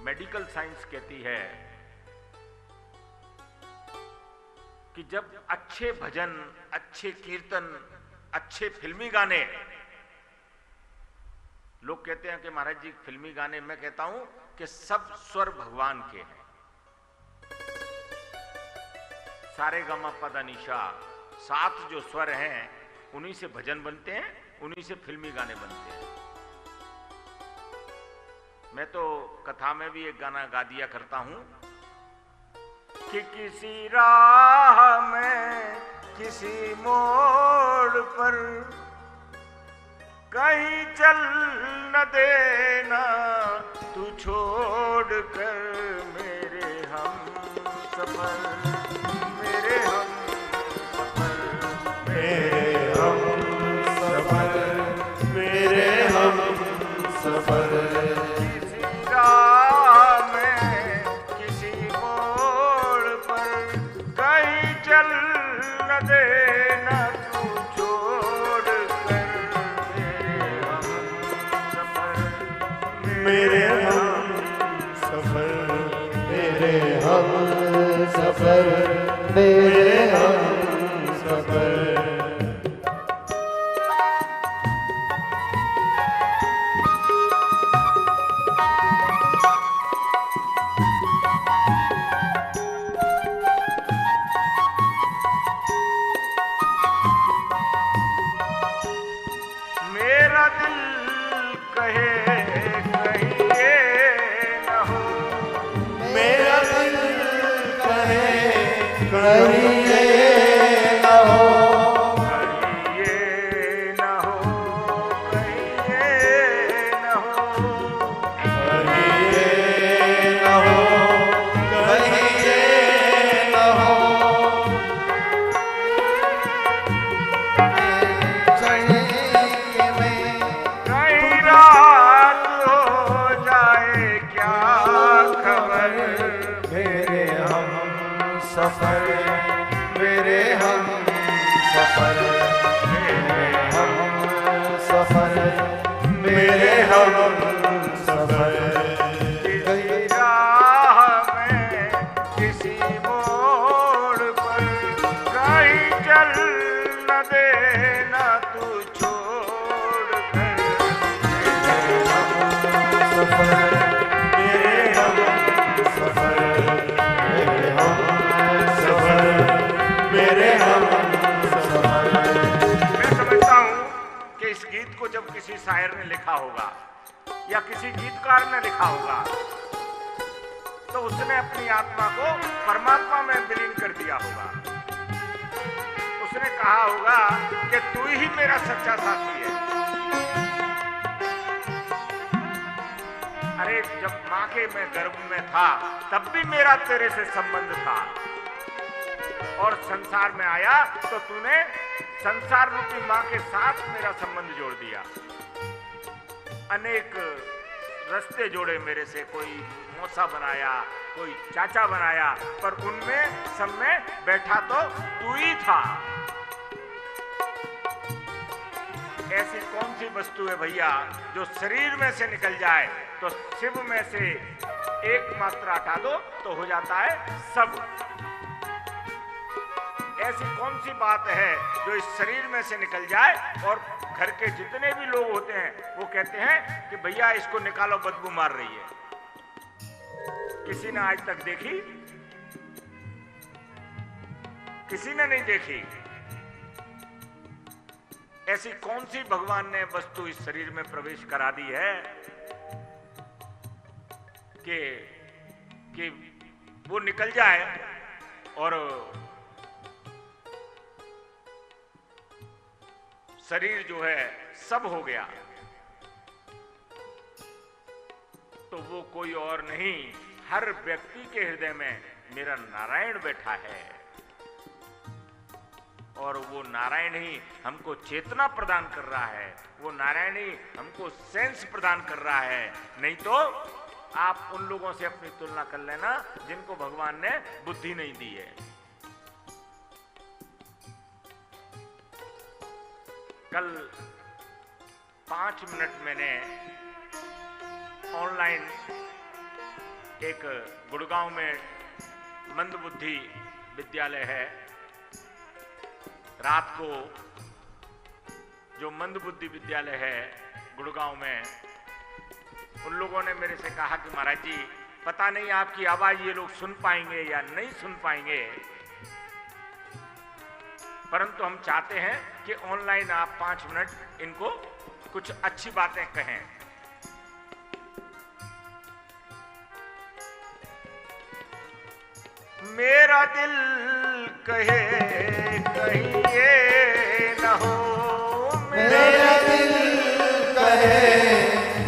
Medical science कहती है कि जब अच्छे भजन, अच्छे कीर्तन, अच्छे फिल्मी गाने, लोग कहते हैं कि महाराज जी फिल्मी गाने, मैं कहता हूं कि सब स्वर भगवान के हैं। सारे गमा पदा निशा, 7 जो स्वर हैं उन्हीं से भजन बनते हैं, उन्हीं से फिल्मी गाने बनते हैं। मैं तो कथा में भी एक गाना गा दिया करता हूं कि किसी राह में, किसी मोड़ पर कहीं चल न देना तू छोड़ कर मेरे हम सफर, मेरे हम सफर, मेरे हम सफर, मेरे हम सफर। किसी राह में, किसी मोड़ पर कहीं चल न देना तू छोड़ कर मेरे हम सफर, मेरे हम सफर, मेरे हम सफर, मेरे हम सफर। मेरा दिल कहे कहीं ये न हो, मेरा दिल कहे कहीं ये न हो, कहीं ये न हो, कहीं ये न हो, कहीं ये न हो, कहीं ये न हो। कहीं रात हो जाए क्या खबर, मेरे हम सफर, मेरे हम सफर, मेरे हम सफर, मेरे हम सफर। किसी राह में, किसी मोड़ पर कहीं चल न देना तू छोड़ कर सफर, मेरे हम सफर, मेरे हम सफर, मेरे हम सफर। मैं समझता हूं कि इस गीत को जब किसी शायर ने लिखा होगा या किसी गीतकार ने लिखा होगा तो उसने अपनी आत्मा को परमात्मा में विलीन कर दिया होगा। उसने कहा होगा कि तू ही मेरा सच्चा साथी है। अरे जब मां के मैं गर्भ में था तब भी मेरा तेरे से संबंध था, और संसार में आया तो तूने संसार रूपी मां के साथ मेरा संबंध जोड़ दिया। अनेक रास्ते जोड़े मेरे से, कोई मौसा बनाया, कोई चाचा बनाया, पर उनमें सब में बैठा तो तू ही था। ऐसी कौन सी वस्तु है भैया जो शरीर में से निकल जाए तो शिव में से एक मात्रा हटा दो तो हो जाता है सब। ऐसी कौन सी बात है जो इस शरीर में से निकल जाए और घर के जितने भी लोग होते हैं वो कहते हैं कि भैया इसको निकालो, बदबू मार रही है। किसी ने आज तक देखी? किसी ने नहीं देखी। ऐसी कौन सी भगवान ने वस्तु इस शरीर में प्रवेश करा दी है कि वो निकल जाए और शरीर जो है सब हो गया। तो वो कोई और नहीं, हर व्यक्ति के हृदय में मेरा नारायण बैठा है, और वो नारायण ही हमको चेतना प्रदान कर रहा है, वो नारायण ही हमको सेंस प्रदान कर रहा है। नहीं तो आप उन लोगों से अपनी तुलना कर लेना जिनको भगवान ने बुद्धि नहीं दी है। कल 5 मिनट मैंने ऑनलाइन एक गुड़गांव में मंदबुद्धि विद्यालय है। रात को जो मंदबुद्धि विद्यालय है गुड़गांव में, उन लोगों ने मेरे से कहा कि महाराज जी पता नहीं आपकी आवाज ये लोग सुन पाएंगे या नहीं सुन पाएंगे, परंतु हम चाहते हैं कि ऑनलाइन आप 5 मिनट इनको कुछ अच्छी बातें कहें। मेरा दिल कहे कहीं ये न हो, मेरा दिल कहे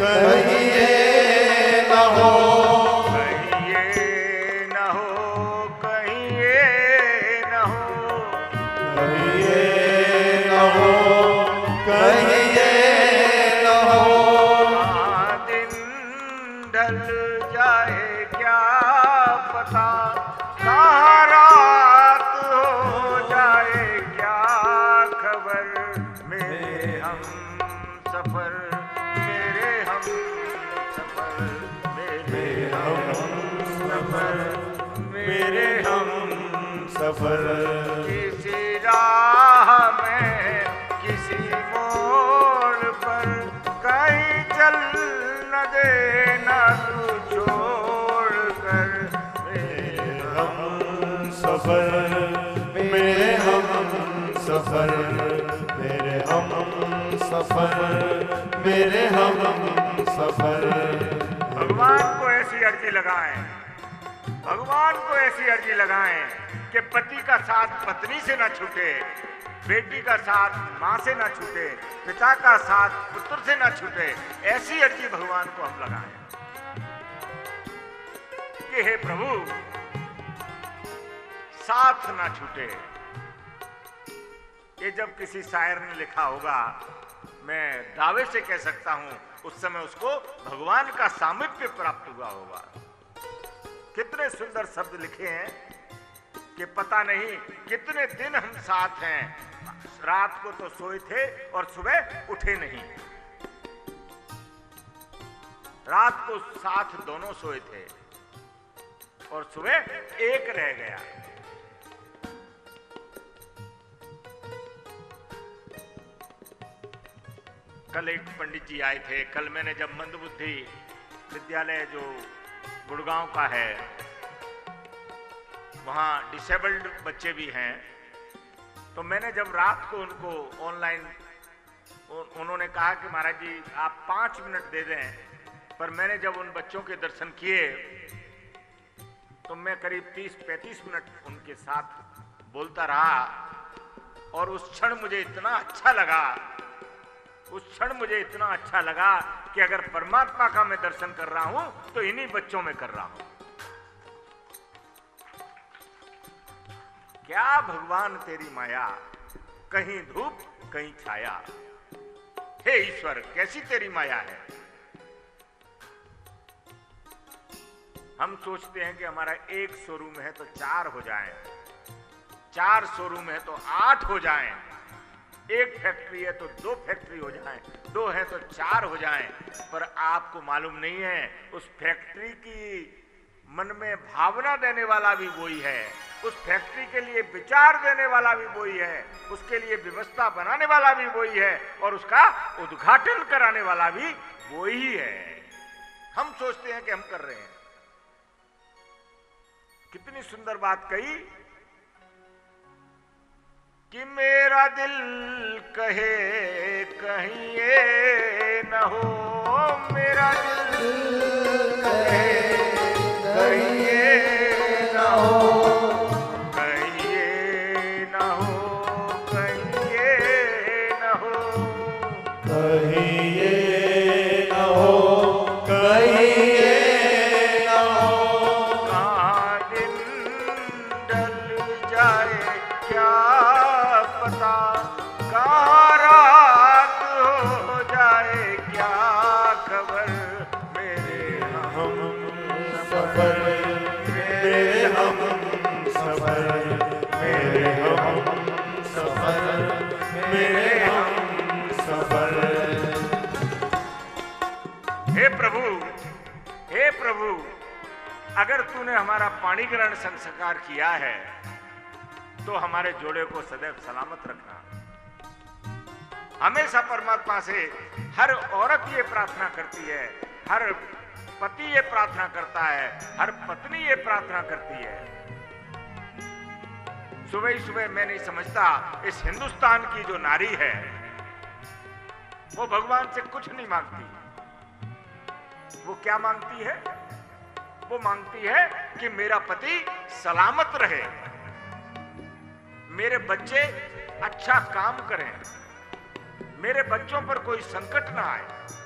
कहीं ये न हो, कहीं ये न हो, कहीं ये न हो, कहीं ये न हो, कहीं ये न हो। दिन ढल जाए क्या पता, कहाँ रात हो जाए क्या खबर, मेरे हम सफर, मेरे हम सफर, मेरे हम सफर, मेरे हम सफर। किसी राह में किसी मोड़ पर कहीं चल न देना तू छोड़ कर, सफर मेरे हम सफर, मेरे हम सफर, मेरे हम सफर। भगवान को ऐसी अर्जी लगाएं, भगवान को ऐसी अर्जी लगाएं कि पति का साथ पत्नी से ना छूटे, बेटी का साथ माँ से ना छूटे, पिता का साथ पुत्र से ना छूटे। ऐसी अर्जी भगवान को हम लगाएं कि हे प्रभु साथ ना छूटे। ये जब किसी शायर ने लिखा होगा, मैं दावे से कह सकता हूं उस समय उसको भगवान का सामीप्य प्राप्त हुआ होगा। कितने सुंदर शब्द लिखे हैं कि पता नहीं कितने दिन हम साथ हैं, रात को तो सोए थे और सुबह उठे नहीं। रात को साथ दोनों सोए थे और सुबह एक रह गया। कल एक पंडित जी आए थे। कल मैंने जब मंदबुद्धि विद्यालय जो गुड़गांव का है, वहाँ डिसेबल्ड बच्चे भी हैं, तो मैंने जब रात को उनको ऑनलाइन, उन्होंने कहा कि महाराज जी आप 5 मिनट दे दें, पर मैंने जब उन बच्चों के दर्शन किए तो मैं करीब 30-35 मिनट उनके साथ बोलता रहा और उस क्षण मुझे इतना अच्छा लगा, उस क्षण मुझे इतना अच्छा लगा कि अगर परमात्मा का मैं दर्शन कर रहा हूं तो इन्हीं बच्चों में कर रहा हूं। क्या भगवान तेरी माया, कहीं धूप कहीं छाया। हे ईश्वर कैसी तेरी माया है। हम सोचते हैं कि हमारा एक शोरूम है तो 4 हो जाएं, 4 शोरूम है तो 8 हो जाएं, एक फैक्ट्री है तो 2 फैक्ट्री हो जाएं, 2 है तो 4 हो जाएं, पर आपको मालूम नहीं है उस फैक्ट्री की मन में भावना देने वाला भी वही है, उस फैक्ट्री के लिए विचार देने वाला भी वही है, उसके लिए व्यवस्था बनाने वाला भी वही है और उसका उद्घाटन कराने वाला भी वही है। हम सोचते हैं कि हम कर रहे हैं। कितनी सुंदर बात कही कि मेरा दिल कहे कहीं ये न हो, मेरा दिल कहे कहीं ये न हो, कहीं ये न हो, कहीं ये न हो, कहीं ये न हो, कहीं ये न हो। कहाँ दिन ढल जाए क्या पता, कहाँ रात हो जाए क्या खबर, मेरे हम सफर, मेरे हम सफर, मेरे हम सफर, मेरे हम सफर। हे प्रभु, हे प्रभु, अगर तूने हमारा पाणी ग्रहण संस्कार किया है तो हमारे जोड़े को सदैव सलामत रखना। हमेशा परमात्मा से हर औरत ये प्रार्थना करती है, हर पति ये प्रार्थना करता है, हर पत्नी ये प्रार्थना करती है। सुबह ही सुबह मैं नहीं समझता इस हिंदुस्तान की जो नारी है वो भगवान से कुछ नहीं मांगती। वो क्या मांगती है? वो मांगती है कि मेरा पति सलामत रहे, मेरे बच्चे अच्छा काम करें, मेरे बच्चों पर कोई संकट ना आए।